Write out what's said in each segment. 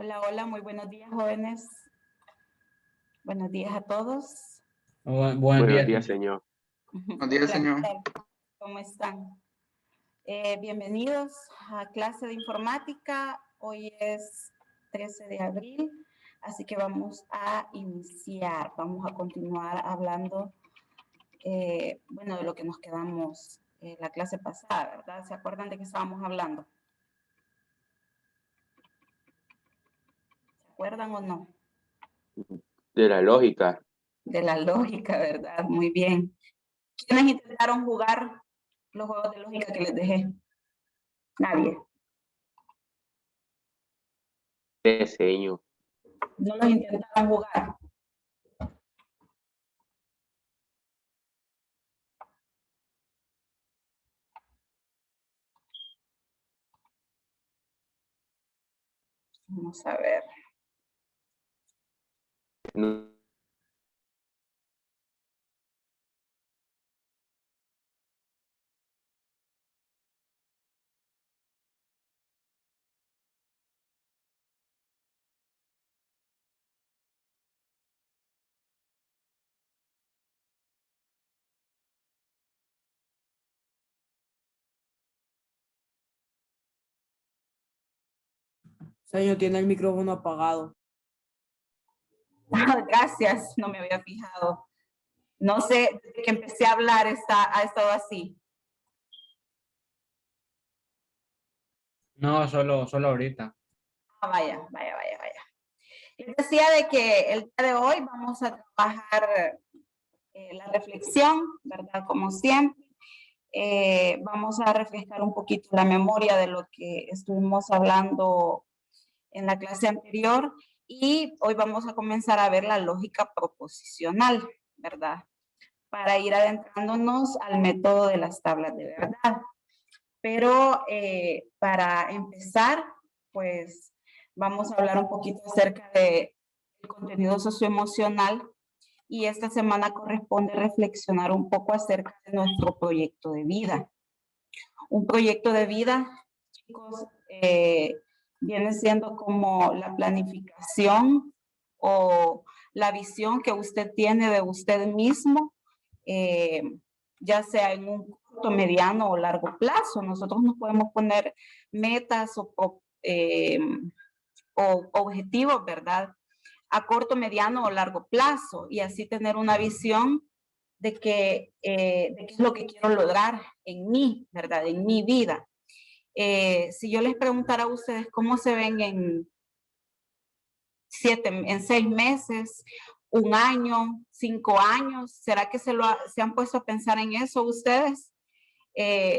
Hola, hola, muy buenos días, jóvenes. Buenos días a todos. Buenos días, señor. Buenos días, señor. ¿Cómo están? Bienvenidos a clase de informática. Hoy es 13 de abril, así que vamos a iniciar. Vamos a continuar hablando, bueno, de lo que nos quedamos la clase pasada, ¿verdad? ¿Se acuerdan de qué estábamos hablando? ¿Se acuerdan o no? De la lógica. De la lógica, ¿verdad? Muy bien. ¿Quiénes intentaron jugar los juegos de lógica que les dejé? Nadie. Señor. No los intentaron jugar. Vamos a ver. No. Señor, tiene el micrófono apagado. Gracias, no me había fijado. No sé, desde que empecé a hablar ha estado así. No, solo ahorita. Vaya. Les decía de que el día de hoy vamos a trabajar la reflexión, ¿verdad? Como siempre. Vamos a refrescar un poquito la memoria de lo que estuvimos hablando en la clase anterior y hoy vamos a comenzar a ver la lógica proposicional, ¿verdad? Para ir adentrándonos al método de las tablas de verdad. Pero para empezar, pues vamos a hablar un poquito acerca del contenido socioemocional y esta semana corresponde reflexionar un poco acerca de nuestro proyecto de vida. Un proyecto de vida, chicos, viene siendo como la planificación o la visión que usted tiene de usted mismo, ya sea en un corto, mediano o largo plazo. Nosotros nos podemos poner metas o objetivos, ¿verdad? A corto, mediano o largo plazo y así tener una visión de qué es lo que quiero lograr en mí, ¿verdad? En mi vida. Si yo les preguntara a ustedes cómo se ven en 6 meses, 1 año, 5 años, ¿será que se han puesto a pensar en eso ustedes?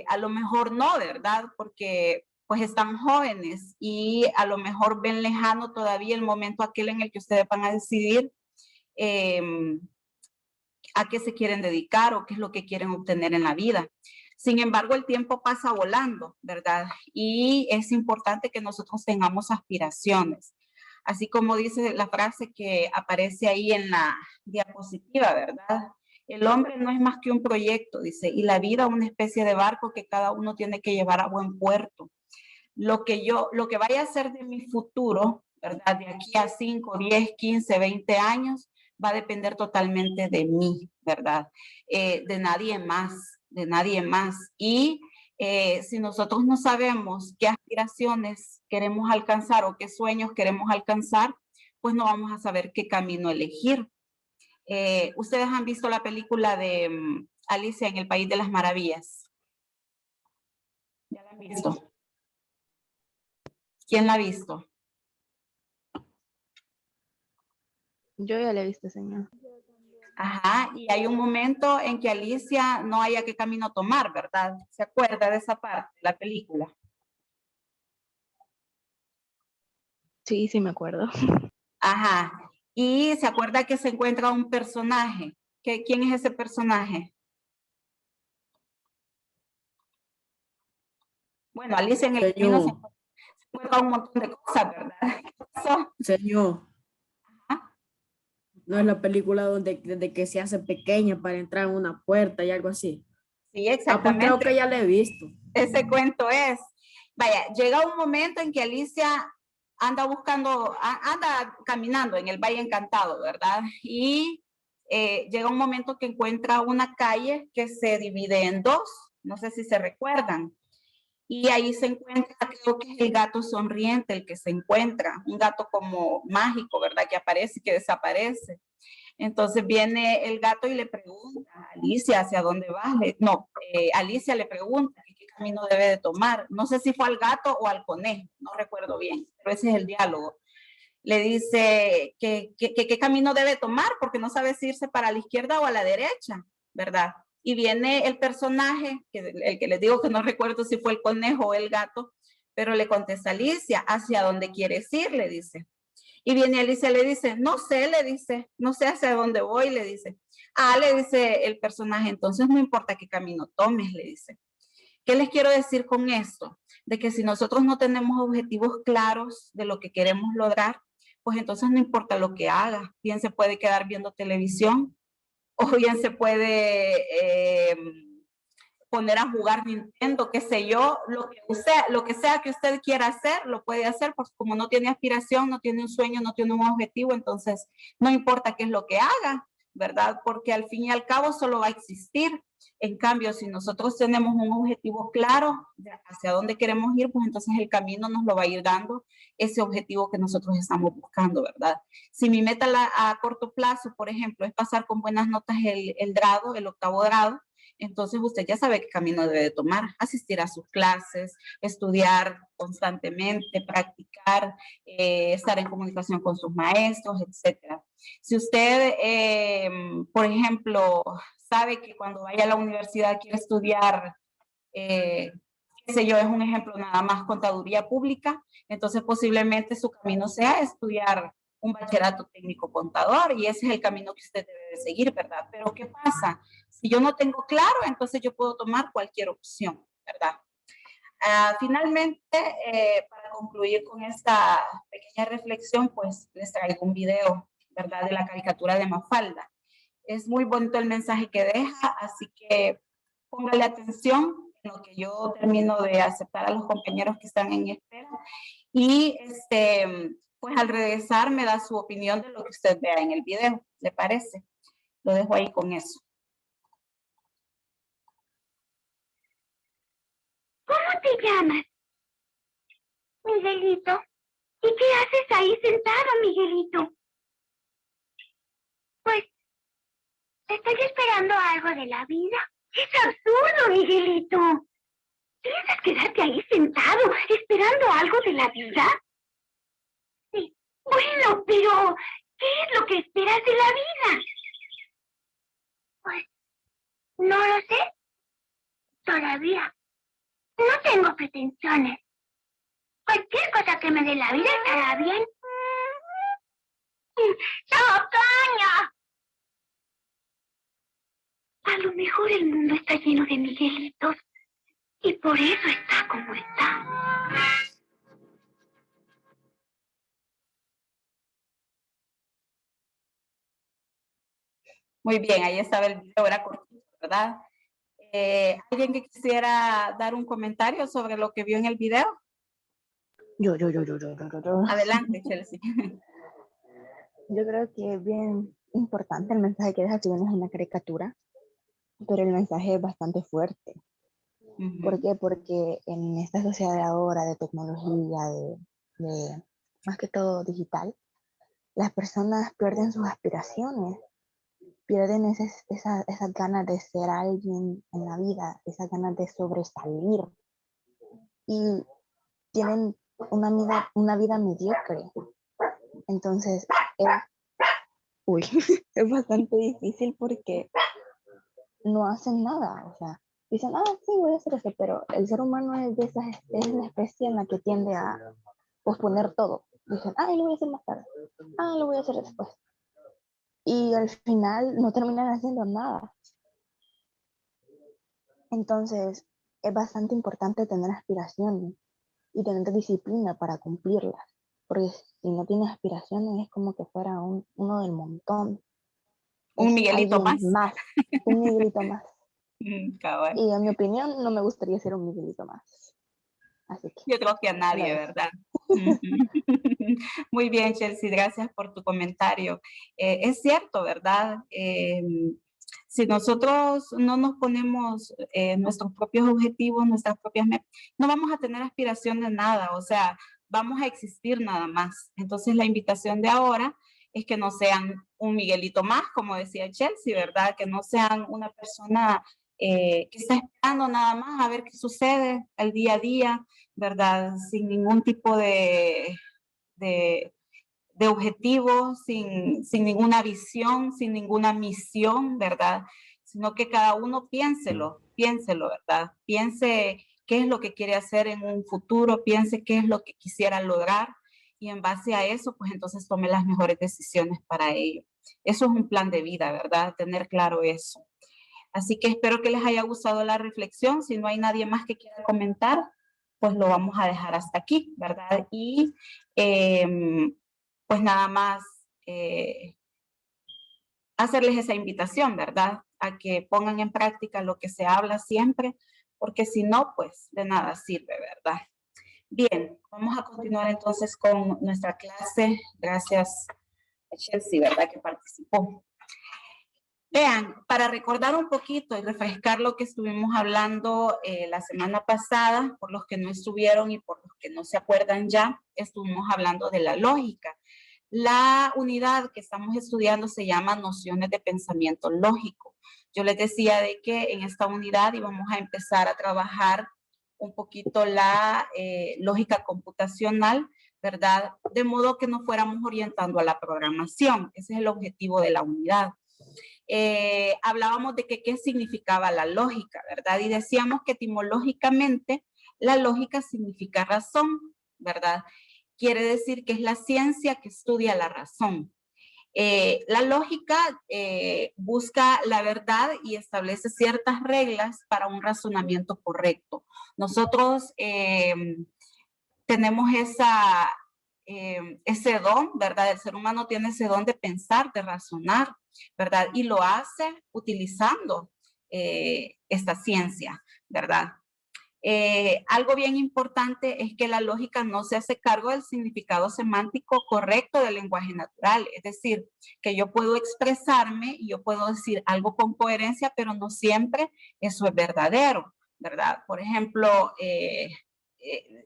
A lo mejor no, ¿verdad? Porque pues están jóvenes y a lo mejor ven lejano todavía el momento aquel en el que ustedes van a decidir a qué se quieren dedicar o qué es lo que quieren obtener en la vida. Sin embargo, el tiempo pasa volando, ¿verdad? Y es importante que nosotros tengamos aspiraciones. Así como dice la frase que aparece ahí en la diapositiva, ¿verdad? El hombre no es más que un proyecto, dice, y la vida una especie de barco que cada uno tiene que llevar a buen puerto. Lo que vaya a ser de mi futuro, ¿verdad? De aquí a 5, 10, 15, 20 años, va a depender totalmente de mí, ¿verdad? De nadie más. Y si nosotros no sabemos qué aspiraciones queremos alcanzar o qué sueños queremos alcanzar, pues no vamos a saber qué camino elegir. Ustedes han visto la película de Alicia en el País de las Maravillas. ¿Ya la han visto? ¿Quién la ha visto? Yo ya la he visto, señor. Ajá, y hay un momento en que Alicia no haya qué camino tomar, ¿verdad? ¿Se acuerda de esa parte de la película? Sí, sí me acuerdo. Ajá, y se acuerda que se encuentra un personaje. ¿Quién es ese personaje? Bueno, Alicia en el camino se encuentra un montón de cosas, ¿verdad? Señor. No es la película desde que se hace pequeña para entrar en una puerta y algo así. Sí, exactamente. Creo que ya la he visto. Ese cuento es. Vaya, llega un momento en que Alicia anda caminando en el Valle Encantado, ¿verdad? Y llega un momento que encuentra una calle que se divide en dos. No sé si se recuerdan. Y ahí se encuentra, creo que es el gato sonriente el que se encuentra, un gato como mágico, ¿verdad? Que aparece y que desaparece. Entonces viene el gato y le pregunta a Alicia, ¿hacia dónde vas? Alicia le pregunta qué camino debe de tomar. No sé si fue al gato o al conejo, no recuerdo bien, pero ese es el diálogo. Le dice qué camino debe tomar porque no sabe si irse para la izquierda o a la derecha, ¿verdad? Y viene el personaje, el que les digo que no recuerdo si fue el conejo o el gato, pero le contesta Alicia, ¿hacia dónde quieres ir? Le dice. Y viene Alicia, le dice, no sé, no sé hacia dónde voy, le dice. Le dice el personaje, entonces no importa qué camino tomes, le dice. ¿Qué les quiero decir con esto? De que si nosotros no tenemos objetivos claros de lo que queremos lograr, pues entonces no importa lo que haga. Bien se puede quedar viendo televisión o bien se puede poner a jugar Nintendo, qué sé yo, lo que sea que usted quiera hacer, lo puede hacer, pues como no tiene aspiración, no tiene un sueño, no tiene un objetivo, entonces no importa qué es lo que haga, ¿verdad? Porque al fin y al cabo solo va a existir. En cambio, si nosotros tenemos un objetivo claro de hacia dónde queremos ir, pues entonces el camino nos lo va a ir dando ese objetivo que nosotros estamos buscando, ¿verdad? Si mi meta a corto plazo, por ejemplo, es pasar con buenas notas el 8º grado, entonces usted ya sabe qué camino debe de tomar, asistir a sus clases, estudiar constantemente, practicar, estar en comunicación con sus maestros, etc. Si usted, por ejemplo, sabe que cuando vaya a la universidad quiere estudiar, qué sé yo, es un ejemplo nada más, contaduría pública, entonces posiblemente su camino sea estudiar un bachillerato técnico contador y ese es el camino que usted debe de seguir, ¿verdad? Pero ¿qué pasa? Si yo no tengo claro, entonces yo puedo tomar cualquier opción, ¿verdad? Finalmente, para concluir con esta pequeña reflexión, pues les traigo un video, ¿verdad? De la caricatura de Mafalda. Es muy bonito el mensaje que deja, así que póngale atención en lo que yo termino de aceptar a los compañeros que están en espera. Y pues al regresar me da su opinión de lo que usted vea en el video, ¿le parece? Lo dejo ahí con eso. ¿Cómo te llamas? Miguelito. ¿Y qué haces ahí sentado, Miguelito? Pues, estoy esperando algo de la vida. ¡Es absurdo, Miguelito! ¿Piensas quedarte ahí sentado esperando algo de la vida? Sí. Bueno, pero ¿qué es lo que esperas de la vida? Pues, no lo sé. Todavía. No tengo pretensiones. Cualquier cosa que me dé la vida estará bien. ¡Tacaña! A lo mejor el mundo está lleno de Miguelitos y por eso está como está. Muy bien, ahí estaba el video, era cortito, ¿verdad? ¿Alguien que quisiera dar un comentario sobre lo que vio en el video? Yo. Adelante, Chelsea. Yo creo que es bien importante el mensaje que deja, si bien es una caricatura, pero el mensaje es bastante fuerte. ¿Por qué? Porque en esta sociedad de ahora, de tecnología, de más que todo digital, las personas pierden sus aspiraciones, pierden esas ganas de ser alguien en la vida, esas ganas de sobresalir y tienen una vida mediocre. Entonces, es bastante difícil porque no hacen nada, o sea, dicen, sí, voy a hacer eso, pero el ser humano es la especie en la que tiende a posponer todo. Dicen, lo voy a hacer más tarde, lo voy a hacer después. Y al final no terminan haciendo nada. Entonces, es bastante importante tener aspiraciones y tener disciplina para cumplirlas, porque si no tienes aspiraciones es como que fuera uno del montón. Un Miguelito más. Un Miguelito más. Cabal. Y en mi opinión no me gustaría ser un Miguelito más. Así que, yo creo que a nadie, ¿verdad? Muy bien, Chelsea, gracias por tu comentario. Es cierto, ¿verdad? Si nosotros no nos ponemos nuestros propios objetivos, nuestras propias metas, no vamos a tener aspiración de nada, o sea, vamos a existir nada más. Entonces la invitación de ahora es que no sean un Miguelito más, como decía Chelsea, ¿verdad? Que no sean una persona que está esperando nada más a ver qué sucede el día a día, ¿verdad? Sin ningún tipo de objetivo, sin ninguna visión, sin ninguna misión, ¿verdad? Sino que cada uno piénselo, ¿verdad? Piense qué es lo que quiere hacer en un futuro, piense qué es lo que quisiera lograr y en base a eso, pues entonces tome las mejores decisiones para ello. Eso es un plan de vida, ¿verdad? Tener claro eso. Así que espero que les haya gustado la reflexión. Si no hay nadie más que quiera comentar, pues lo vamos a dejar hasta aquí, ¿verdad? Y pues nada más hacerles esa invitación, ¿verdad? A que pongan en práctica lo que se habla siempre, porque si no, pues de nada sirve, ¿verdad? Bien, vamos a continuar entonces con nuestra clase. Gracias a Chelsea, ¿verdad? Que participó. Vean, para recordar un poquito y refrescar lo que estuvimos hablando la semana pasada, por los que no estuvieron y por los que no se acuerdan ya, estuvimos hablando de la lógica. La unidad que estamos estudiando se llama nociones de pensamiento lógico. Yo les decía de que en esta unidad íbamos a empezar a trabajar un poquito la lógica computacional, ¿verdad? De modo que nos fuéramos orientando a la programación. Ese es el objetivo de la unidad. Hablábamos de que qué significaba la lógica, ¿verdad? Y decíamos que etimológicamente la lógica significa razón, ¿verdad? Quiere decir que es la ciencia que estudia la razón. La lógica busca la verdad y establece ciertas reglas para un razonamiento correcto. Nosotros tenemos ese don, ¿verdad? El ser humano tiene ese don de pensar, de razonar, ¿verdad? Y lo hace utilizando esta ciencia, ¿verdad? Algo bien importante es que la lógica no se hace cargo del significado semántico correcto del lenguaje natural. Es decir, que yo puedo expresarme y yo puedo decir algo con coherencia, pero no siempre eso es verdadero, ¿verdad? Por ejemplo,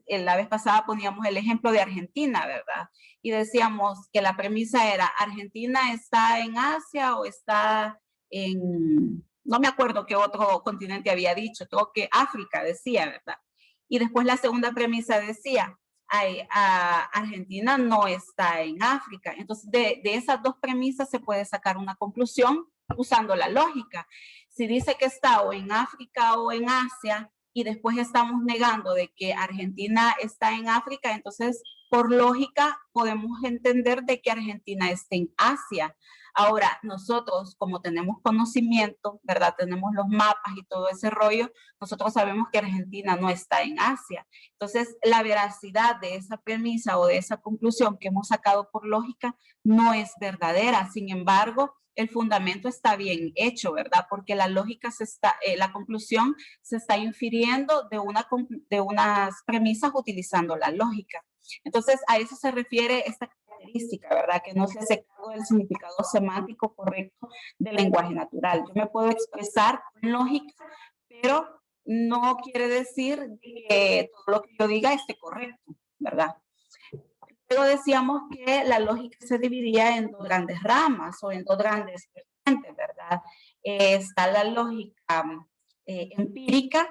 la vez pasada poníamos el ejemplo de Argentina, ¿verdad? Y decíamos que la premisa era, ¿Argentina está en Asia o está en... no me acuerdo qué otro continente había dicho, creo que África decía, ¿verdad? Y después la segunda premisa decía, Argentina no está en África. Entonces, de esas dos premisas se puede sacar una conclusión usando la lógica. Si dice que está o en África o en Asia, y después estamos negando de que Argentina está en África, entonces, por lógica, podemos entender de que Argentina está en Asia. Ahora, nosotros, como tenemos conocimiento, ¿verdad? Tenemos los mapas y todo ese rollo, nosotros sabemos que Argentina no está en Asia. Entonces, la veracidad de esa premisa o de esa conclusión que hemos sacado por lógica no es verdadera. Sin embargo, el fundamento está bien hecho, ¿verdad? Porque la lógica la conclusión se está infiriendo de unas premisas utilizando la lógica. Entonces, a eso se refiere esta característica, ¿verdad? Que no se hace cargo del significado semántico correcto del lenguaje natural. Yo me puedo expresar con lógica, pero no quiere decir que todo lo que yo diga esté correcto, ¿verdad? Luego decíamos que la lógica se dividía en dos grandes ramas o en dos grandes vertientes, ¿verdad? Está la lógica empírica,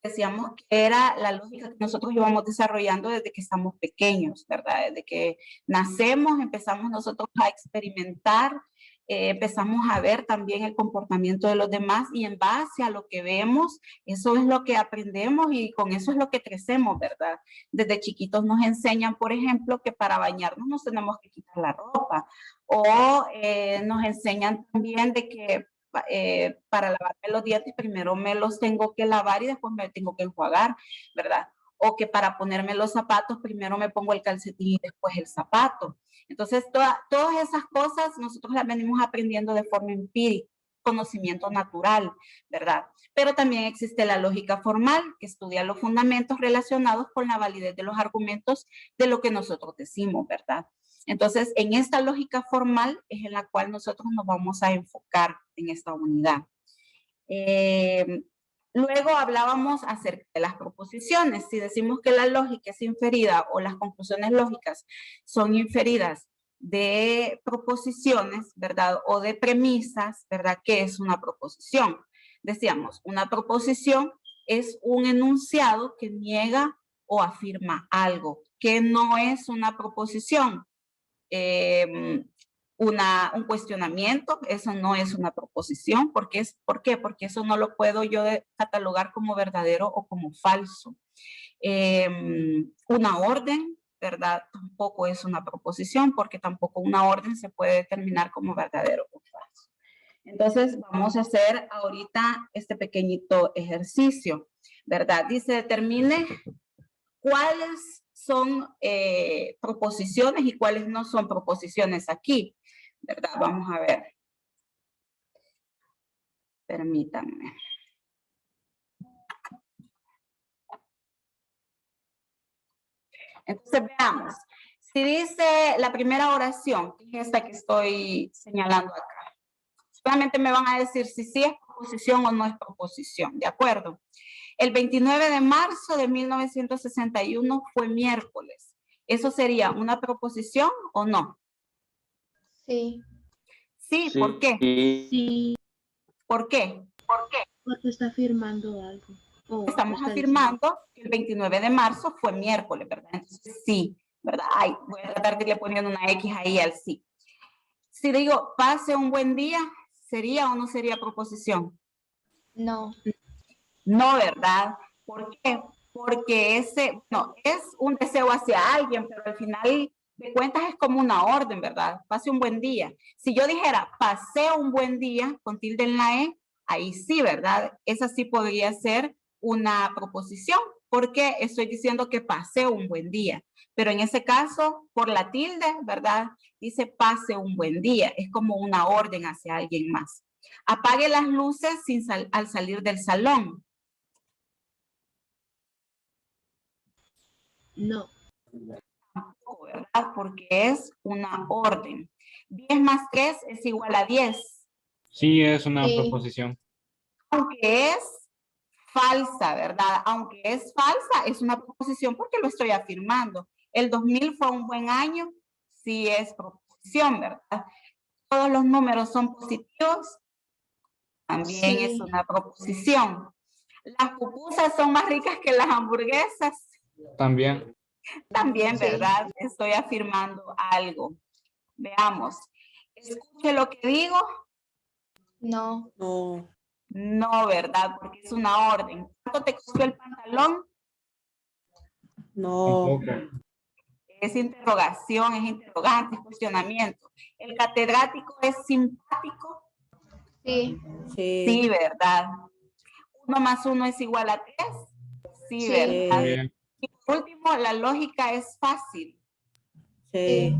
decíamos que era la lógica que nosotros íbamos desarrollando desde que estamos pequeños, ¿verdad? Desde que nacemos empezamos nosotros a experimentar, empezamos a ver también el comportamiento de los demás y en base a lo que vemos, eso es lo que aprendemos y con eso es lo que crecemos, ¿verdad? Desde chiquitos nos enseñan, por ejemplo, que para bañarnos nos tenemos que quitar la ropa o nos enseñan también de que para lavarme los dientes primero me los tengo que lavar y después me tengo que enjuagar, ¿verdad? O que para ponerme los zapatos primero me pongo el calcetín y después el zapato. Entonces, todas esas cosas nosotros las venimos aprendiendo de forma empírica, conocimiento natural, ¿verdad? Pero también existe la lógica formal, que estudia los fundamentos relacionados con la validez de los argumentos de lo que nosotros decimos, ¿verdad? Entonces, en esta lógica formal es en la cual nosotros nos vamos a enfocar en esta unidad. Luego hablábamos acerca de las proposiciones. Si decimos que la lógica es inferida o las conclusiones lógicas son inferidas de proposiciones, ¿verdad? O de premisas, ¿verdad? ¿Qué es una proposición? Decíamos, una proposición es un enunciado que niega o afirma algo. ¿Qué no es una proposición? Un cuestionamiento, eso no es una proposición. ¿Por qué? Porque eso no lo puedo yo catalogar como verdadero o como falso. Una orden, ¿verdad? Tampoco es una proposición porque tampoco una orden se puede determinar como verdadero o falso. Entonces, vamos a hacer ahorita este pequeñito ejercicio, ¿verdad? Dice, determine cuáles son proposiciones y cuáles no son proposiciones aquí, ¿verdad? Vamos a ver. Permítanme. Entonces, veamos. Si dice la primera oración, que es esta que estoy señalando acá, solamente me van a decir si sí es proposición o no es proposición, ¿de acuerdo? El 29 de marzo de 1961 fue miércoles. ¿Eso sería una proposición o no? Sí. Sí, ¿por qué? Sí. ¿Por qué? Porque está afirmando algo. Estamos afirmando que el 29 de marzo fue miércoles, ¿verdad? Entonces, sí, ¿verdad? Ay, voy a tratar de irle poniendo una X ahí al sí. Si digo, pase un buen día, ¿sería o no sería proposición? No. No, ¿verdad? ¿Por qué? Porque ese, no, es un deseo hacia alguien, pero al final de cuentas es como una orden, ¿verdad? Pase un buen día. Si yo dijera, pasé un buen día, con tilde en la E, ahí sí, ¿verdad? Esa sí podría ser una proposición, porque estoy diciendo que pasé un buen día. Pero en ese caso, por la tilde, ¿verdad? Dice pase un buen día. Es como una orden hacia alguien más. Apague las luces al salir del salón. No. Tampoco, ¿verdad? Porque es una orden. 10 más 3 es igual a 10. Sí, es una Sí. proposición. Aunque es falsa, ¿verdad? Aunque es falsa, es una proposición porque lo estoy afirmando. El 2000 fue un buen año, sí es proposición, ¿verdad? Todos los números son positivos, también Sí. es una proposición. Las pupusas son más ricas que las hamburguesas. También. También, Sí. ¿verdad? Estoy afirmando algo. Veamos. Escuche lo que digo. No. No. No, ¿verdad? Porque es una orden. ¿Cuánto te costó el pantalón? No. Tampoco. Es interrogación, es interrogante, es cuestionamiento. ¿El catedrático es simpático? Sí. Sí. Sí, ¿verdad? 1 más 1 es igual a 3. Sí, Sí. ¿verdad? También. Y por último, la lógica es fácil. Sí.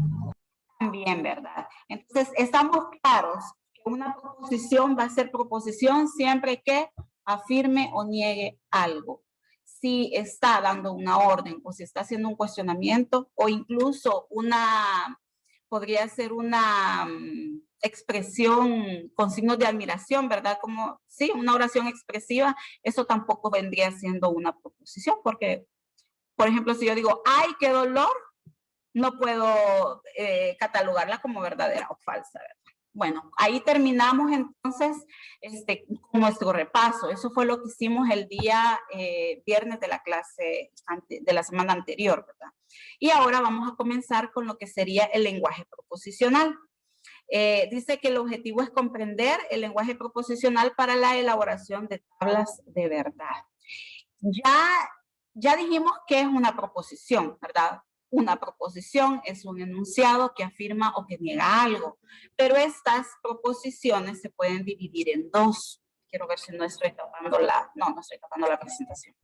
También, ¿verdad? Entonces, estamos claros que una proposición va a ser proposición siempre que afirme o niegue algo. Si está dando una orden o si está haciendo un cuestionamiento o incluso podría ser una expresión con signos de admiración, ¿verdad? Como, sí, una oración expresiva, eso tampoco vendría siendo una proposición porque, por ejemplo, si yo digo, ¡ay, qué dolor!, no puedo catalogarla como verdadera o falsa, ¿verdad? Bueno, ahí terminamos entonces con nuestro repaso. Eso fue lo que hicimos el día viernes de la clase de la semana anterior, ¿verdad? Y ahora vamos a comenzar con lo que sería el lenguaje proposicional. Dice que el objetivo es comprender el lenguaje proposicional para la elaboración de tablas de verdad. Ya dijimos que es una proposición, ¿verdad? Una proposición es un enunciado que afirma o que niega algo, pero estas proposiciones se pueden dividir en dos. Quiero ver si no estoy tapando no estoy tapando la presentación.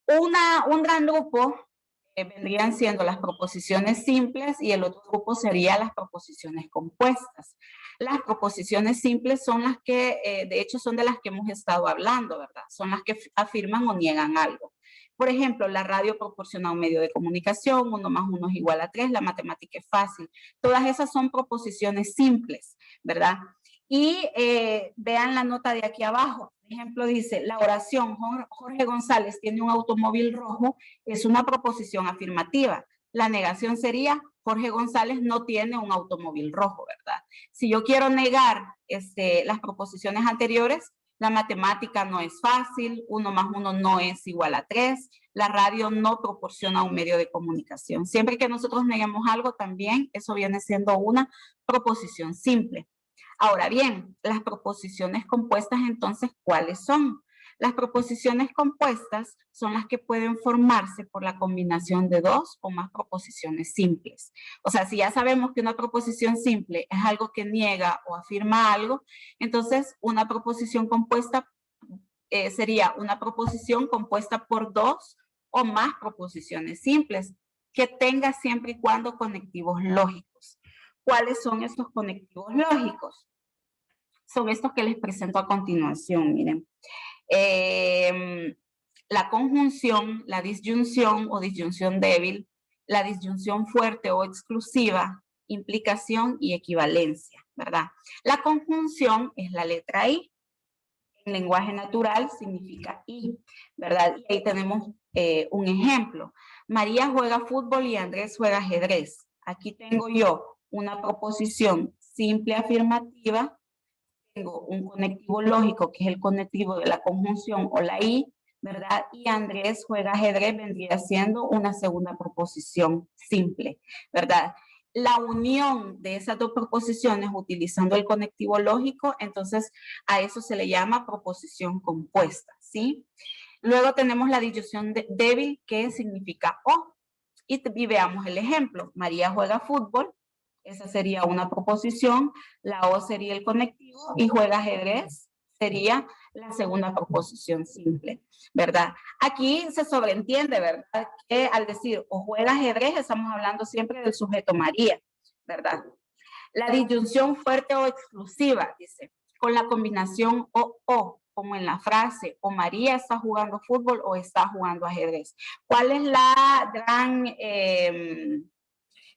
Un gran grupo vendrían siendo las proposiciones simples y el otro grupo sería las proposiciones compuestas. Las proposiciones simples son las que, de hecho, son de las que hemos estado hablando, ¿verdad? Son las que afirman o niegan algo. Por ejemplo, la radio proporciona un medio de comunicación, 1 más 1 es igual a 3, la matemática es fácil. Todas esas son proposiciones simples, ¿verdad? Y vean la nota de aquí abajo. Por ejemplo, dice, la oración Jorge González tiene un automóvil rojo, es una proposición afirmativa. La negación sería Jorge González no tiene un automóvil rojo, ¿verdad? Si yo quiero negar las proposiciones anteriores, la matemática no es fácil, 1 más 1 no es igual a 3, la radio no proporciona un medio de comunicación. Siempre que nosotros neguemos algo también, eso viene siendo una proposición simple. Ahora bien, las proposiciones compuestas, entonces, ¿cuáles son? Las proposiciones compuestas son las que pueden formarse por la combinación de 2 o más proposiciones simples. O sea, si ya sabemos que una proposición simple es algo que niega o afirma algo, entonces una proposición compuesta sería una proposición compuesta por 2 o más proposiciones simples, que tenga siempre y cuando conectivos lógicos. ¿Cuáles son estos conectivos lógicos? Son estos que les presento a continuación, miren. La conjunción, la disyunción o disyunción débil, la disyunción fuerte o exclusiva, implicación y equivalencia, ¿verdad? La conjunción es la letra I. En lenguaje natural significa I, ¿verdad? Y ahí tenemos un ejemplo. María juega fútbol y Andrés juega ajedrez. Aquí tengo yo una proposición simple afirmativa, tengo un conectivo lógico que es el conectivo de la conjunción o la I, ¿verdad? Y Andrés juega ajedrez vendría siendo una segunda proposición simple, ¿verdad? La unión de esas dos proposiciones utilizando el conectivo lógico, entonces a eso se le llama proposición compuesta, ¿sí? Luego tenemos la disyunción débil, que significa o. Y veamos el ejemplo. María juega fútbol, esa sería una proposición, la o sería el conectivo, y juega ajedrez sería la segunda proposición simple, ¿verdad? Aquí se sobreentiende, ¿verdad? Que al decir o juega ajedrez, estamos hablando siempre del sujeto María, ¿verdad? La disyunción fuerte o exclusiva, dice, con la combinación o, como en la frase, o María está jugando fútbol o está jugando ajedrez. ¿Cuál es la gran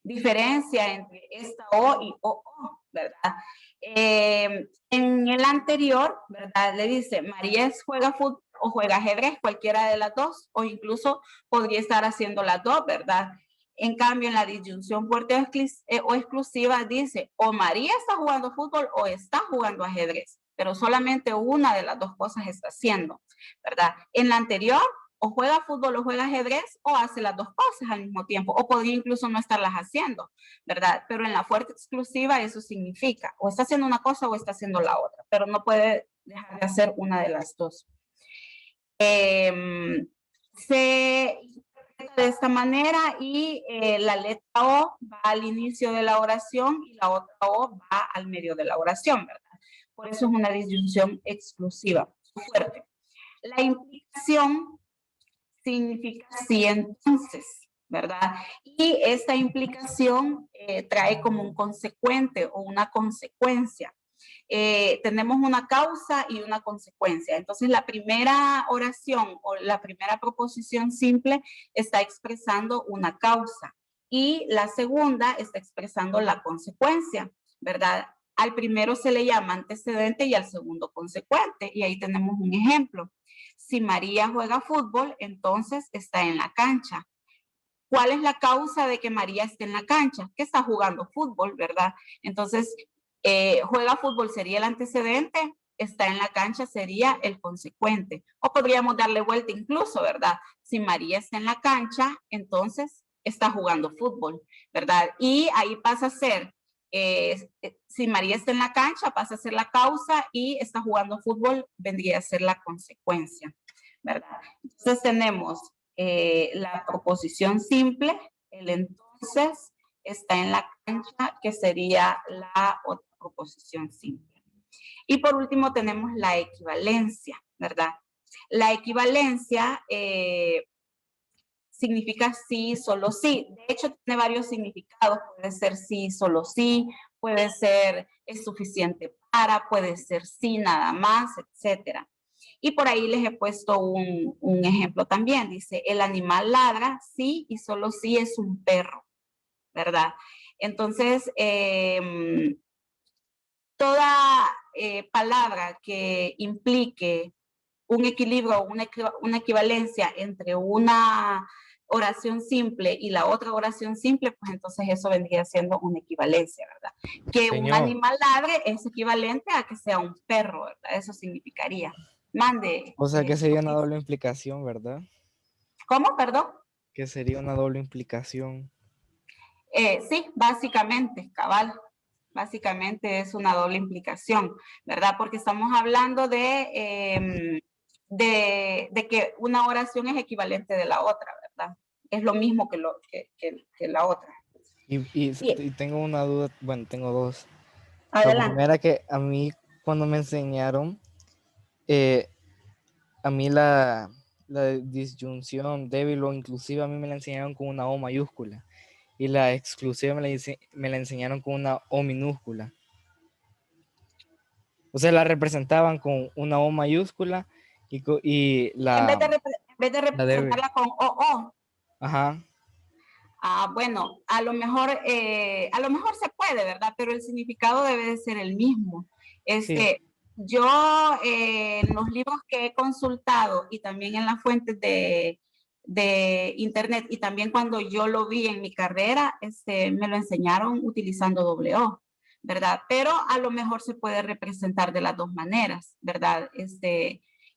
diferencia entre esta o y o, ¿verdad? En el anterior, ¿verdad? Le dice, María juega fútbol o juega ajedrez, cualquiera de las dos, o incluso podría estar haciendo las dos, ¿verdad? En cambio, en la disyunción fuerte o exclusiva dice, o María está jugando fútbol o está jugando ajedrez, pero solamente una de las dos cosas está haciendo, ¿verdad? En la anterior, o juega fútbol o juega ajedrez o hace las dos cosas al mismo tiempo, o podría incluso no estarlas haciendo, ¿verdad? Pero en la fuerte exclusiva eso significa, o está haciendo una cosa o está haciendo la otra, pero no puede dejar de hacer una de las dos. Se de esta manera y la letra O va al inicio de la oración y la otra O va al medio de la oración, ¿verdad? Por eso es una disyunción exclusiva, fuerte. La implicación significa sí, entonces, ¿verdad? Y esta implicación trae como un consecuente o una consecuencia. Tenemos una causa y una consecuencia. Entonces, la primera oración o la primera proposición simple está expresando una causa y la segunda está expresando la consecuencia, ¿verdad? Al primero se le llama antecedente y al segundo consecuente. Y ahí tenemos un ejemplo. Si María juega fútbol, entonces está en la cancha. ¿Cuál es la causa de que María esté en la cancha? Que está jugando fútbol, ¿verdad? Entonces, juega fútbol sería el antecedente, está en la cancha sería el consecuente. O podríamos darle vuelta incluso, ¿verdad? Si María está en la cancha, entonces está jugando fútbol, ¿verdad? Y ahí pasa a ser, si María está en la cancha, pasa a ser la causa y está jugando fútbol, vendría a ser la consecuencia, ¿verdad? Entonces tenemos la proposición simple, el entonces está en la cancha, que sería la otra proposición simple. Y por último tenemos la equivalencia, ¿verdad? La equivalencia significa sí, solo sí. De hecho, tiene varios significados. Puede ser sí, solo sí, puede ser es suficiente para, puede ser sí, nada más, etcétera. Y por ahí les he puesto un ejemplo también. Dice, el animal ladra sí y solo sí es un perro, ¿verdad? Entonces, toda palabra que implique un equilibrio, una equivalencia entre una oración simple y la otra oración simple, pues entonces eso vendría siendo una equivalencia, ¿verdad? Que Señor. Un animal ladre es equivalente a que sea un perro, ¿verdad? Eso significaría. Mande. O sea que sería una doble implicación, ¿verdad? ¿Cómo? Perdón. Que sería una doble implicación. Sí, básicamente, cabal. Básicamente es una doble implicación, ¿verdad? Porque estamos hablando de que una oración es equivalente de la otra, ¿verdad? Es lo mismo que la otra. Y tengo una duda, bueno, tengo dos. Adelante. La primera, que a mí cuando me enseñaron, a mí la disyunción débil o inclusiva a mí me la enseñaron con una O mayúscula y la exclusiva me la enseñaron con una O minúscula. O sea, la representaban con una O mayúscula y la... En vez de representarla con O. Ajá. Ah, bueno, a lo mejor se puede, ¿verdad? Pero el significado debe de ser el mismo. Sí. Yo en los libros que he consultado y también en las fuentes de internet y también cuando yo lo vi en mi carrera, me lo enseñaron utilizando doble O, ¿verdad? Pero a lo mejor se puede representar de las dos maneras, ¿verdad?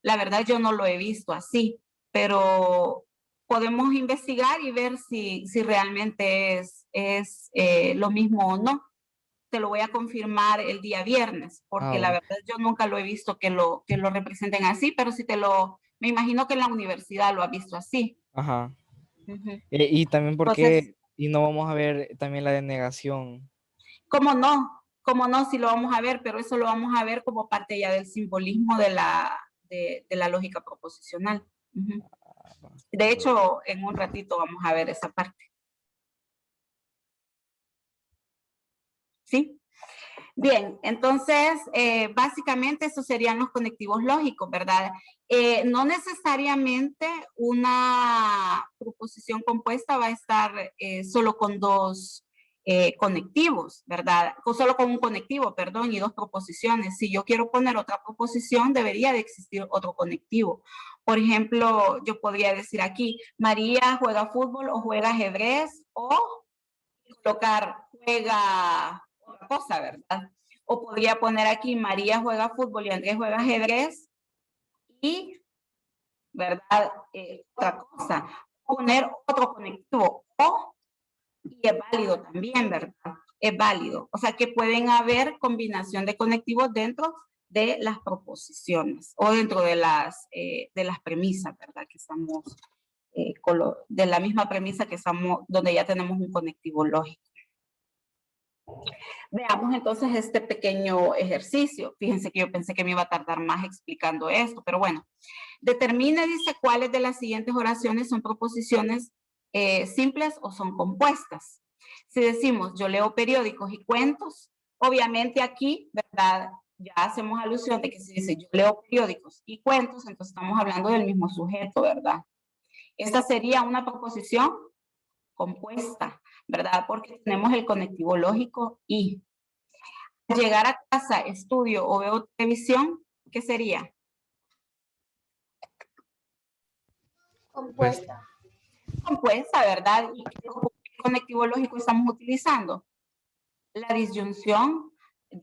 La verdad yo no lo he visto así, pero podemos investigar y ver si realmente es lo mismo o no. Te lo voy a confirmar el día viernes, porque la verdad yo nunca lo he visto que lo representen así, pero si me imagino que en la universidad lo ha visto así. Ajá. Ujú. Y también porque, Entonces, y no vamos a ver también la denegación. ¿cómo no? ¿Cómo no? Sí lo vamos a ver, pero eso lo vamos a ver como parte ya del simbolismo de la lógica proposicional. Ujú. De hecho, en un ratito vamos a ver esa parte. ¿Sí? Bien, entonces, básicamente esos serían los conectivos lógicos, ¿verdad? No necesariamente una proposición compuesta va a estar solo con dos conectivos, ¿verdad? Solo con un conectivo, perdón, y dos proposiciones. Si yo quiero poner otra proposición, debería de existir otro conectivo. Por ejemplo, yo podría decir aquí, María juega fútbol o juega ajedrez, o colocar juega otra cosa, ¿verdad? O podría poner aquí, María juega fútbol y Andrés juega ajedrez y, ¿verdad? Otra cosa, poner otro conectivo o, y es válido también, ¿verdad? Es válido. O sea que pueden haber combinación de conectivos dentro de las proposiciones o dentro de las premisas, ¿verdad? Que estamos, de la misma premisa que estamos, donde ya tenemos un conectivo lógico. Veamos entonces este pequeño ejercicio. Fíjense que yo pensé que me iba a tardar más explicando esto, pero bueno. Determine, dice, cuáles de las siguientes oraciones son proposiciones simples o son compuestas. Si decimos, yo leo periódicos y cuentos, obviamente aquí, ¿verdad? Ya hacemos alusión de que si dice, yo leo periódicos y cuentos, entonces estamos hablando del mismo sujeto, ¿verdad? Esta sería una proposición compuesta, ¿verdad? Porque tenemos el conectivo lógico y. Llegar a casa, estudio o veo televisión, ¿qué sería? Compuesta. Compuesta, ¿verdad? ¿Y qué conectivo lógico estamos utilizando? La disyunción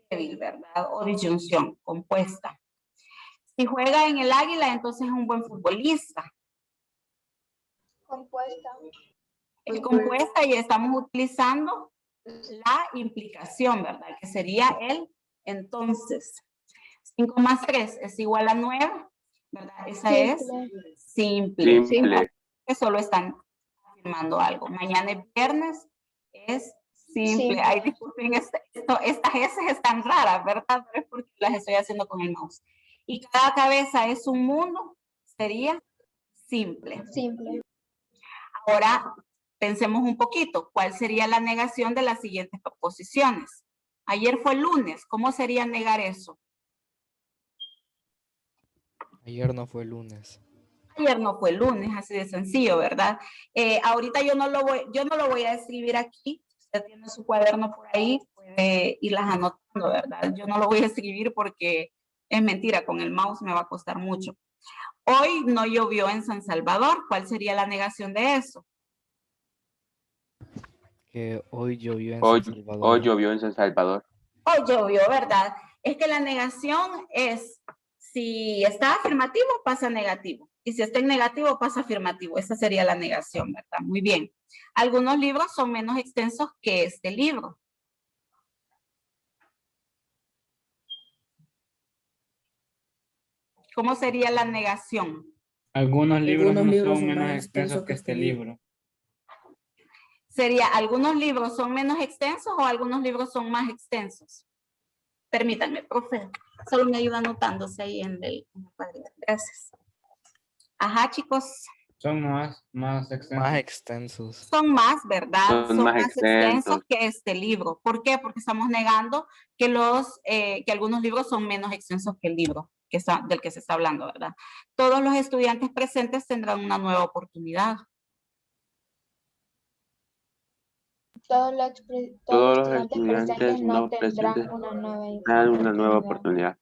débil, ¿verdad? O disyunción compuesta. Si juega en el Águila, entonces es un buen futbolista. Compuesta. Es compuesta y estamos utilizando la implicación, ¿verdad? Que sería el entonces. 5 más 3 es igual a 9, ¿verdad? Esa Simple. es simple. Simple. Que solo están afirmando algo. Mañana es viernes, es simple. Simple. Ay, disculpen, estas S están raras, ¿verdad? Pero es porque las estoy haciendo con el mouse. Y cada cabeza es un mundo, sería simple. Simple. Ahora, pensemos un poquito. ¿Cuál sería la negación de las siguientes proposiciones? Ayer fue lunes. ¿Cómo sería negar eso? Ayer no fue lunes. Ayer no fue lunes, así de sencillo, ¿verdad? Ahorita yo no lo voy a escribir aquí. Usted tiene su cuaderno por ahí, puede irlas anotando, ¿verdad? Yo no lo voy a escribir porque es mentira, con el mouse me va a costar mucho. Hoy no llovió en San Salvador. ¿Cuál sería la negación de eso? Que hoy llovió en Hoy San Salvador. hoy llovió en San Salvador. Hoy llovió, ¿verdad? Es que la negación es, si está afirmativo, pasa negativo. Y si está en negativo, pasa afirmativo. Esa sería la negación, ¿verdad? Muy bien. Algunos libros son menos extensos que este libro. ¿Cómo sería la negación? Algunos libros Algunos no libros son menos extensos que este libro. Sería, ¿algunos libros son menos extensos o algunos libros son más extensos? Permítanme, profe. Solo me ayuda anotándose ahí en el cuadrito. Gracias. Ajá, chicos. Son más extensos. Más extensos. Son más, ¿verdad? Son Son más más extensos extensos. que este libro. ¿Por qué? Porque estamos negando que que algunos libros son menos extensos que el libro del que se está hablando, ¿verdad? Todos los estudiantes presentes tendrán una nueva oportunidad. Todos los estudiantes presentes no tendrán una nueva oportunidad.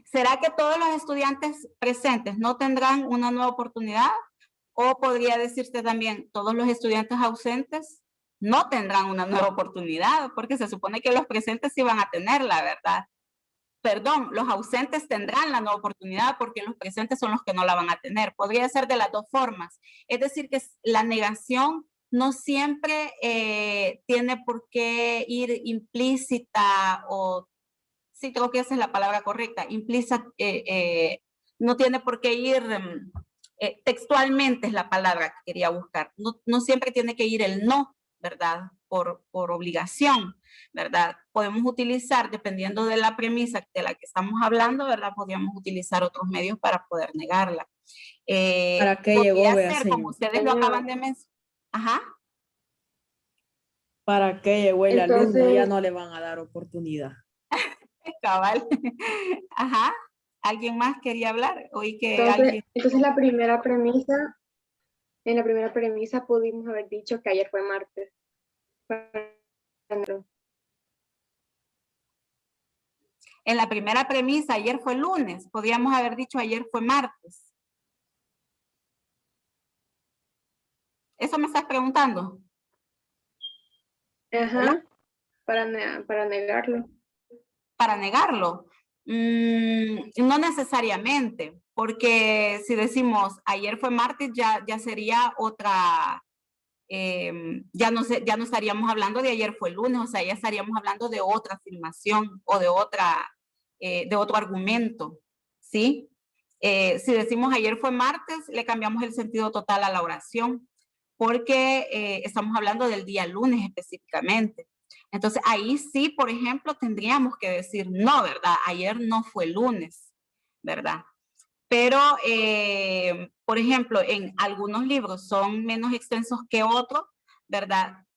¿Será que todos los estudiantes presentes no tendrán una nueva oportunidad? O podría decirse también, todos los estudiantes ausentes no tendrán una nueva oportunidad, porque se supone que los presentes sí van a tenerla, ¿verdad? perdón, los ausentes tendrán la nueva oportunidad porque los presentes son los que no la van a tener. Podría ser de las dos formas. Es decir, que la negación no siempre tiene por qué ir implícita o, sí creo que esa es la palabra correcta, implícita, no tiene por qué ir, textualmente es la palabra que quería buscar. No siempre tiene que ir el no, ¿verdad? Por obligación, ¿verdad? Podemos utilizar, dependiendo de la premisa de la que estamos hablando, ¿verdad? Podríamos utilizar otros medios para poder negarla. ¿Para qué llegó, ser, señor? como ustedes lo acaban de mencionar. Ajá. ¿Para qué llegó el Entonces, alumno? Ya no le van a dar oportunidad. Cabal. Ajá. ¿Alguien más quería hablar? Oí que entonces la primera premisa, en la primera premisa pudimos haber dicho que ayer fue martes. En la primera premisa, ayer fue lunes. Podríamos haber dicho ayer fue martes. ¿Eso me estás preguntando? Ajá, para negarlo. Para negarlo. No necesariamente, porque si decimos ayer fue martes, ya sería otra, ya no estaríamos hablando de ayer fue lunes, o sea, ya estaríamos hablando de otra afirmación o de otro argumento, ¿sí? Si decimos ayer fue martes, le cambiamos el sentido total a la oración, porque estamos hablando del día lunes específicamente. Entonces, ahí sí, por ejemplo, tendríamos que decir, no, ¿verdad? Ayer no fue lunes, ¿verdad? Pero, por ejemplo, en algunos libros son menos extensos que otros, ¿verdad?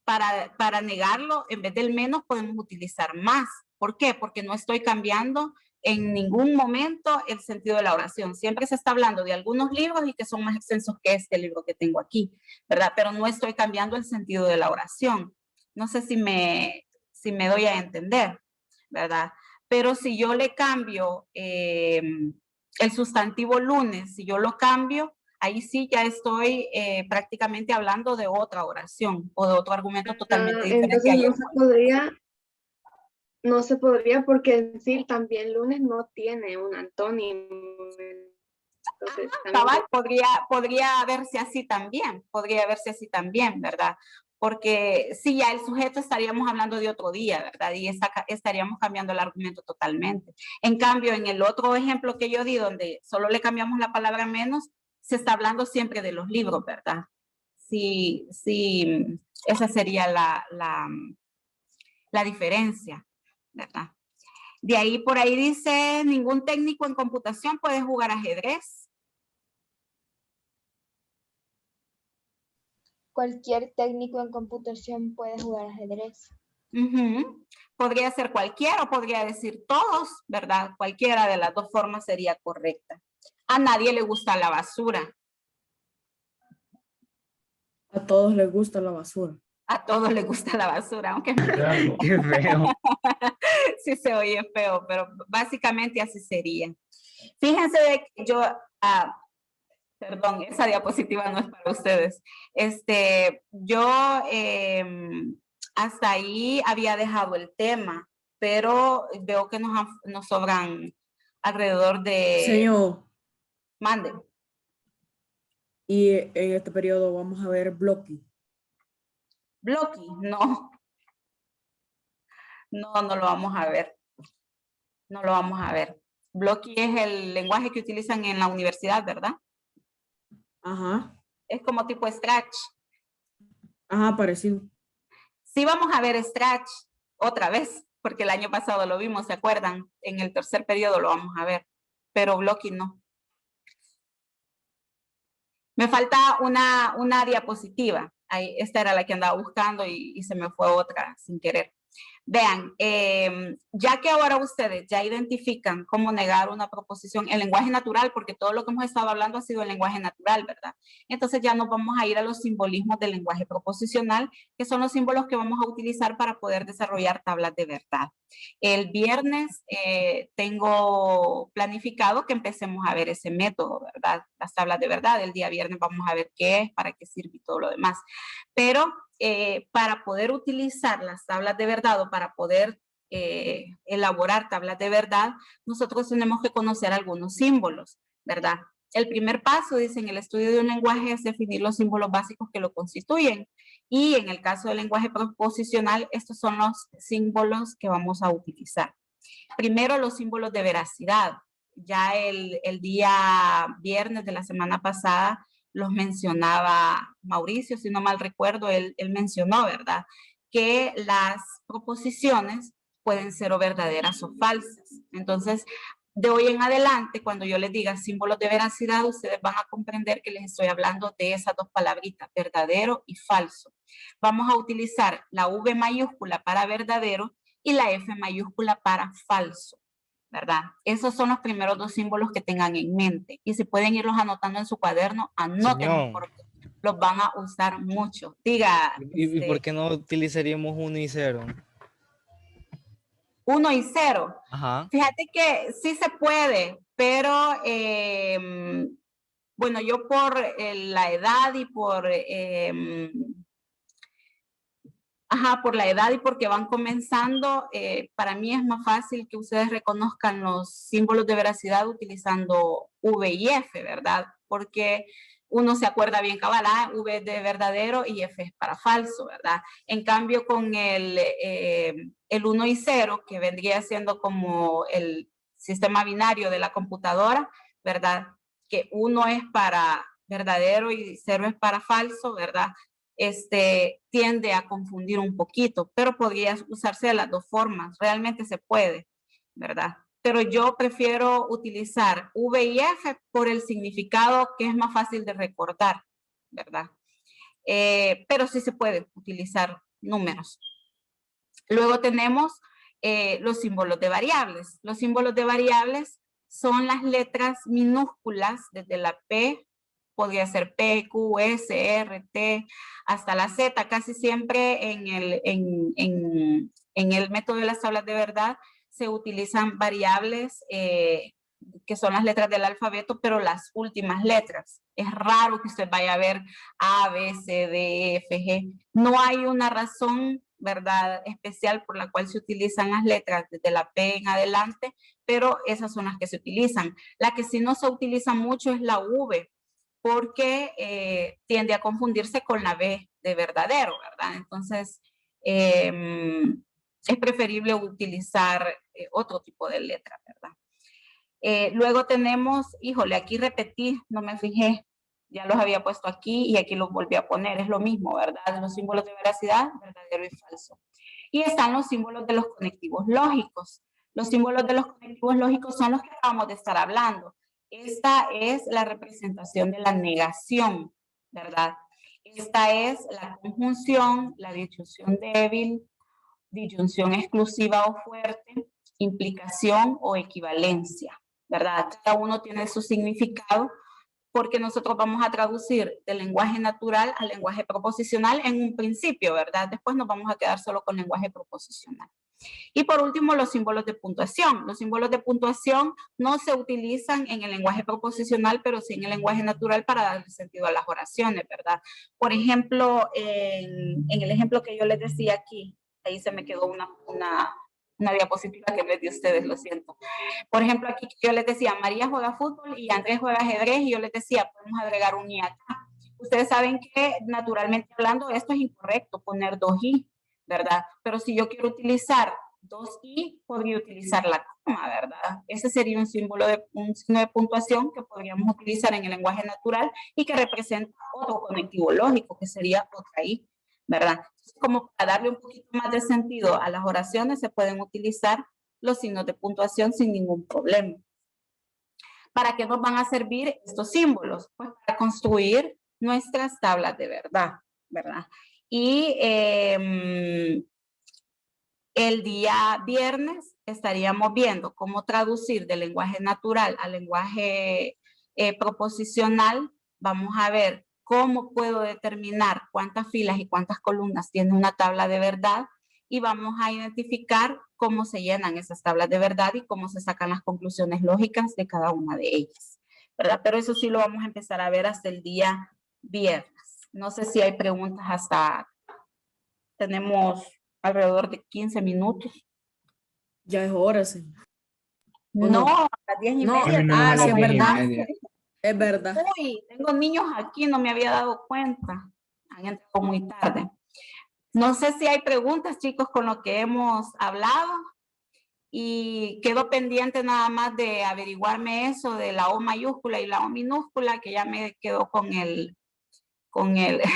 Para negarlo, en vez del menos, podemos utilizar más. ¿Por qué? Porque no estoy cambiando en ningún momento el sentido de la oración. Siempre se está hablando de algunos libros y que son más extensos que este libro que tengo aquí, ¿verdad? Pero no estoy cambiando el sentido de la oración. No sé si me doy a entender, ¿verdad? Pero si yo le cambio el sustantivo lunes, si yo lo cambio, ahí sí ya estoy prácticamente hablando de otra oración o de otro argumento totalmente diferente. Entonces no se podría porque decir también lunes no tiene un antónimo. Entonces, cabal, podría verse así también, ¿verdad? Porque si ya el sujeto estaríamos hablando de otro día, ¿verdad? Y estaríamos cambiando el argumento totalmente. En cambio, en el otro ejemplo que yo di, donde solo le cambiamos la palabra menos, se está hablando siempre de los libros, ¿verdad? Sí, esa sería la diferencia, ¿verdad? De ahí por ahí dice, ningún técnico en computación puede jugar ajedrez. Cualquier técnico en computación puede jugar ajedrez. Podría ser cualquiera o podría decir todos, ¿verdad? Cualquiera de las dos formas sería correcta. A nadie le gusta la basura. A todos les gusta la basura. A todos les gusta la basura, aunque Qué feo. sí se oye feo, pero básicamente así sería. Fíjense de que yo, perdón, esa diapositiva no es para ustedes. Yo hasta ahí había dejado el tema, pero veo que nos sobran alrededor de... Señor. Mande. Y en este periodo vamos a ver Blocky. Blocky, no. No lo vamos a ver. No lo vamos a ver. Blocky es el lenguaje que utilizan en la universidad, ¿verdad? Ajá. Es como tipo Scratch. Ajá, parecido. Sí vamos a ver Scratch otra vez, porque el año pasado lo vimos, ¿se acuerdan? En el tercer periodo lo vamos a ver, pero Blocky no. Me falta una diapositiva. Ahí, esta era la que andaba buscando y se me fue otra sin querer. Vean, ya que ahora ustedes ya identifican cómo negar una proposición en lenguaje natural, porque todo lo que hemos estado hablando ha sido en lenguaje natural, ¿verdad? Entonces ya nos vamos a ir a los simbolismos del lenguaje proposicional, que son los símbolos que vamos a utilizar para poder desarrollar tablas de verdad. El viernes tengo planificado que empecemos a ver ese método, ¿verdad? Las tablas de verdad. El día viernes vamos a ver qué es, para qué sirve y todo lo demás. Pero para poder utilizar las tablas de verdad o para poder elaborar tablas de verdad, nosotros tenemos que conocer algunos símbolos, ¿verdad? El primer paso, dice, en el estudio de un lenguaje es definir los símbolos básicos que lo constituyen. Y en el caso del lenguaje proposicional, estos son los símbolos que vamos a utilizar. Primero, los símbolos de veracidad. Ya el día viernes de la semana pasada los mencionaba Mauricio, si no mal recuerdo, él mencionó, ¿verdad?, que las proposiciones pueden ser o verdaderas o falsas. Entonces, de hoy en adelante, cuando yo les diga símbolos de veracidad, ustedes van a comprender que les estoy hablando de esas dos palabritas, verdadero y falso. Vamos a utilizar la V mayúscula para verdadero y la F mayúscula para falso, ¿verdad? Esos son los primeros dos símbolos que tengan en mente. Y si pueden irlos anotando en su cuaderno, anótenlos porque los van a usar mucho. Diga. ¿Y por qué no utilizaríamos 1 y 0? 1 y 0. Ajá. Fíjate que sí se puede, pero bueno, yo por la edad y por por la edad y porque van comenzando, para mí es más fácil que ustedes reconozcan los símbolos de veracidad utilizando V y F, ¿verdad? Porque uno se acuerda bien cabal, V es de verdadero y F es para falso, ¿verdad? En cambio, con el 1 y 0, que vendría siendo como el sistema binario de la computadora, ¿verdad? Que 1 es para verdadero y 0 es para falso, ¿verdad? Tiende a confundir un poquito, pero podría usarse de las dos formas, realmente se puede, ¿verdad? Pero yo prefiero utilizar V y F por el significado que es más fácil de recordar, ¿verdad? Pero sí se puede utilizar números. Luego tenemos los símbolos de variables. Los símbolos de variables son las letras minúsculas desde la P, podría ser P, Q, S, R, T, hasta la Z. Casi siempre en el método de las tablas de verdad se utilizan variables que son las letras del alfabeto, pero las últimas letras. Es raro que usted vaya a ver A, B, C, D, F, G. No hay una razón, ¿verdad?, especial por la cual se utilizan las letras desde la P en adelante, pero esas son las que se utilizan. La que sí no se utiliza mucho es la V, porque tiende a confundirse con la B de verdadero, ¿verdad? Entonces, es preferible utilizar otro tipo de letra, ¿verdad? Luego tenemos, híjole, aquí repetí, no me fijé, ya los había puesto aquí y aquí los volví a poner, es lo mismo, ¿verdad? Los símbolos de veracidad, verdadero y falso. Y están los símbolos de los conectivos lógicos. Los símbolos de los conectivos lógicos son los que acabamos de estar hablando. Esta es la representación de la negación, ¿verdad? Esta es la conjunción, la disyunción débil, disyunción exclusiva o fuerte, implicación o equivalencia, ¿verdad? Cada uno tiene su significado porque nosotros vamos a traducir del lenguaje natural al lenguaje proposicional en un principio, ¿verdad? Después nos vamos a quedar solo con lenguaje proposicional. Y por último, los símbolos de puntuación. Los símbolos de puntuación no se utilizan en el lenguaje proposicional, pero sí en el lenguaje natural para darle sentido a las oraciones, ¿verdad? Por ejemplo, en el ejemplo que yo les decía aquí, ahí se me quedó una diapositiva que les di a ustedes, lo siento. Por ejemplo, aquí yo les decía, María juega fútbol y Andrés juega ajedrez, y yo les decía, podemos agregar un i acá. Ustedes saben que naturalmente hablando esto es incorrecto, poner 2i, ¿verdad? Pero si yo quiero utilizar 2i, podría utilizar la coma, ¿verdad? Ese sería un signo de puntuación que podríamos utilizar en el lenguaje natural y que representa otro conectivo lógico, que sería otra i, ¿verdad? Entonces, como para darle un poquito más de sentido a las oraciones, se pueden utilizar los signos de puntuación sin ningún problema. ¿Para qué nos van a servir estos símbolos? Pues para construir nuestras tablas de verdad, ¿verdad? Y el día viernes estaríamos viendo cómo traducir del lenguaje natural al lenguaje proposicional. Vamos a ver cómo puedo determinar cuántas filas y cuántas columnas tiene una tabla de verdad, y vamos a identificar cómo se llenan esas tablas de verdad y cómo se sacan las conclusiones lógicas de cada una de ellas, ¿verdad? Pero eso sí lo vamos a empezar a ver hasta el día viernes. No sé si hay preguntas hasta... Tenemos alrededor de 15 minutos. Ya es hora, señor. ¿O No, no? a las 10:30. No, Terminamos ah, a sí, las es verdad. 10:30. Es verdad. Uy, tengo niños aquí, no me había dado cuenta. Han entrado muy tarde. No sé si hay preguntas, chicos, con lo que hemos hablado. Y quedo pendiente nada más de averiguarme eso de la O mayúscula y la O minúscula, que ya me quedó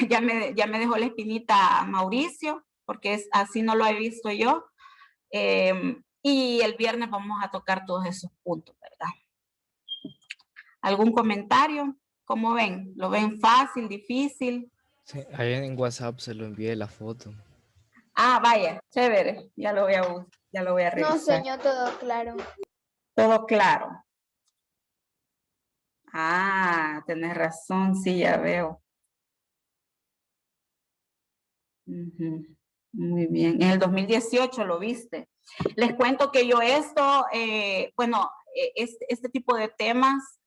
ya me dejó la espinita Mauricio, porque así no lo he visto yo. Y el viernes vamos a tocar todos esos puntos, ¿verdad? ¿Algún comentario? ¿Cómo ven? ¿Lo ven fácil, difícil? Sí, ahí en WhatsApp se lo envié la foto. Ah, vaya, chévere. Ya lo voy a revisar. No, señor, todo claro. Todo claro. Ah, tenés razón, sí, ya veo. Ujú. Muy bien. En el 2018 lo viste. Les cuento que yo esto, este tipo de temas,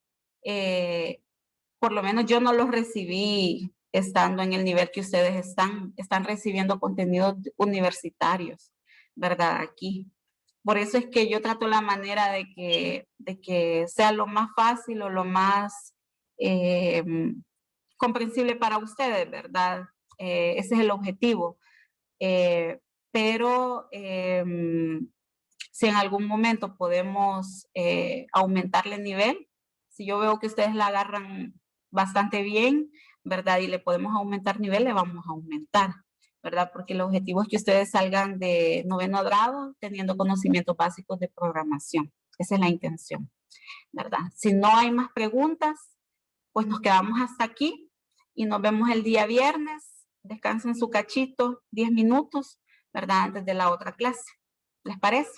por lo menos yo no los recibí estando en el nivel que ustedes están recibiendo contenidos universitarios, ¿verdad? Aquí. Por eso es que yo trato la manera de que sea lo más fácil o lo más comprensible para ustedes, ¿verdad? Ese es el objetivo. Pero si en algún momento podemos aumentarle el nivel, si yo veo que ustedes la agarran bastante bien, ¿verdad? Y le podemos aumentar nivel, le vamos a aumentar, ¿verdad? Porque el objetivo es que ustedes salgan de 9º grado teniendo conocimientos básicos de programación. Esa es la intención, ¿verdad? Si no hay más preguntas, pues nos quedamos hasta aquí y nos vemos el día viernes. Descansen su cachito, 10 minutos, ¿verdad? Antes de la otra clase. ¿Les parece?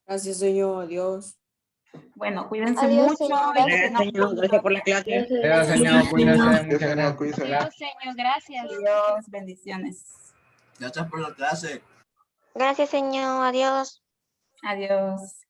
Gracias, señor. Adiós. Bueno, cuídense Adiós, mucho. señor. Gracias por la clase. Gracias, Adiós, señor. Cuídese. Muchas Señor, gracias. cuídese. Adiós, señor, gracias. Adiós, bendiciones. Gracias por la clase. Gracias, señor, adiós. Adiós.